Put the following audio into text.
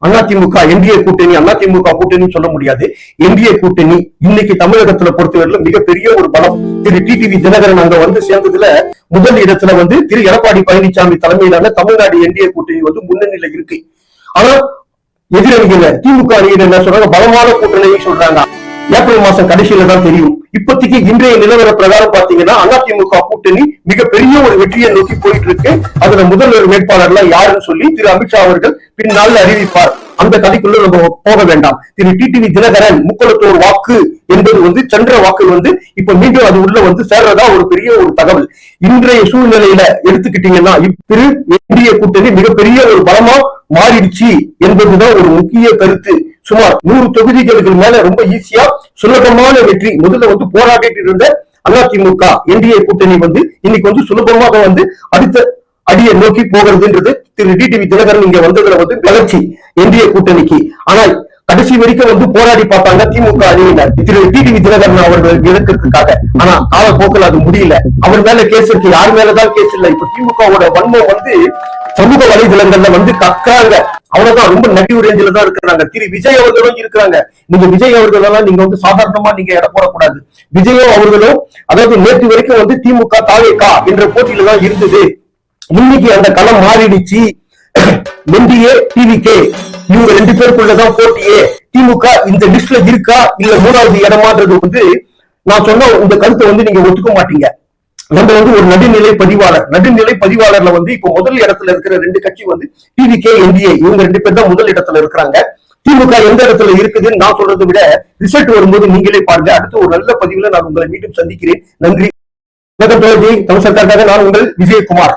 AIADMK NDA கூட்டணி, அதிமுக கூட்டணி சொல்ல முடியாது, என்டிஏ கூட்டணி இன்னைக்கு தமிழகத்துல பொறுத்தவரையில மிகப்பெரிய ஒரு பலம். திரு டிடிவி தினகரன் அங்க வந்து சேர்ந்ததுல முதல் இடத்துல வந்து திரு எடப்பாடி பழனிசாமி தலைமையிலான தமிழ்நாடு என்டிஏ கூட்டணி வந்து முன்னணியில இருக்கு. ஆனா எதிரணிகள் திமுக அணியினர் என்ன சொல்றாங்க, பலமான கூட்டணி சொல்றாங்க. ஏப்ரல் மாசம் கடைசியில தான் தெரியும். இப்போதைக்கு இன்றைய நிலவர பிரகாரம் பாத்தீங்கன்னா அதிமுக கூட்டணி மிகப்பெரிய ஒரு வெற்றியை நோக்கி போயிட்டு இருக்கு. அதுல முதல்வர் வேட்பாளர்லாம் யாருன்னு சொல்லி திரு அமித்ஷா அவர்கள் பின்னால் அறிவிப்பார். அந்த கதைக்குள்ள நம்ம போக வேண்டாம். திரு டிடிவி தினகரன் முக்களத்தோர் வாக்கு என்பது வந்து சென்ற வாக்கு வந்து இப்ப மீண்டும் அது உள்ள வந்து சேர்றதா ஒரு பெரிய ஒரு தகவல். இன்றைய சூழ்நிலையில எடுத்துக்கிட்டீங்கன்னா திரு என்டிஏ கூட்டணி மிகப்பெரிய ஒரு பலமா மாறிடுச்சு என்பதுதான் ஒரு முக்கிய கருத்து. சுமார் 100 தொகுதிகளுக்கு மேல ரொம்ப ஈஸியா சுலபமான வெற்றி. முதல்ல வந்து போராடிட்டு இருந்த அதிமுக என்டிஏ கூட்டணி வந்து இன்னைக்கு வந்து சுலபமாக வந்து அடுத்த அடியை நோக்கி போகிறதுன்றது திரு டிடிவி தினகரன் இங்க வந்ததுல வந்து வளர்ச்சி என்டிஏ கூட்டணிக்கு. ஆனால் கடைசி வரைக்கும் வந்து போராடி பார்த்தாங்க திமுக அணியினர் திரு டிடிவி தினகரன் அவர்கள் இழக்கிறதுக்காக. ஆனா காலப்போக்கில் அது முடியல. அவர் மேல கேஸ் இருக்கு, யார் மேலதான் கேஸ் இல்லை. இப்ப திமுகவோட வன்மம் வந்து சமூக வலைதளங்கள்ல வந்து கக்காங்க. அவ்வளவுதான், ரொம்ப நெகட்டிவ் ரேஞ்சில தான் இருக்கிறாங்க. திரு விஜய் அவர்களும் இருக்கிறாங்க. நீங்க விஜய் அவர்களெல்லாம் நீங்க வந்து சாதாரணமா நீங்க இட போடக்கூடாது. விஜயும் அவர்களும் அதாவது நேற்று வரைக்கும் வந்து திமுக தாவேகா என்ற போட்டியில தான் இருந்தது. இன்னைக்கு அந்த களம் மாறிடுச்சு. என்டிஏ டிவிகே இவங்க 2 பேருக்குள்ளதான் போட்டியே. திமுக இந்த லிஸ்ட்ல இருக்கா இல்ல 3வது இடமான்றது வந்து நான் சொன்ன இந்த கருத்தை வந்து நீங்க ஒத்துக்க மாட்டீங்க. நம்ம வந்து ஒரு நடுநிலை பதிவாளர்ல வந்து இப்ப முதல் இடத்துல இருக்கிற 2 கட்சி வந்து டிவிகே என்டிஏ இவங்க 2 பேர் தான் முதல் இடத்துல இருக்கிறாங்க. திமுக எந்த இடத்துல இருக்குதுன்னு நான் சொல்றதை விட ரிசல்ட் வரும்போது நீங்களே பாருங்க. அடுத்த ஒரு நல்ல பதிவுல நான் உங்களை மீண்டும் சந்திக்கிறேன். நன்றி. தமிழ் சர்க்காருக்காக நான் உங்கள் விஜயகுமார்.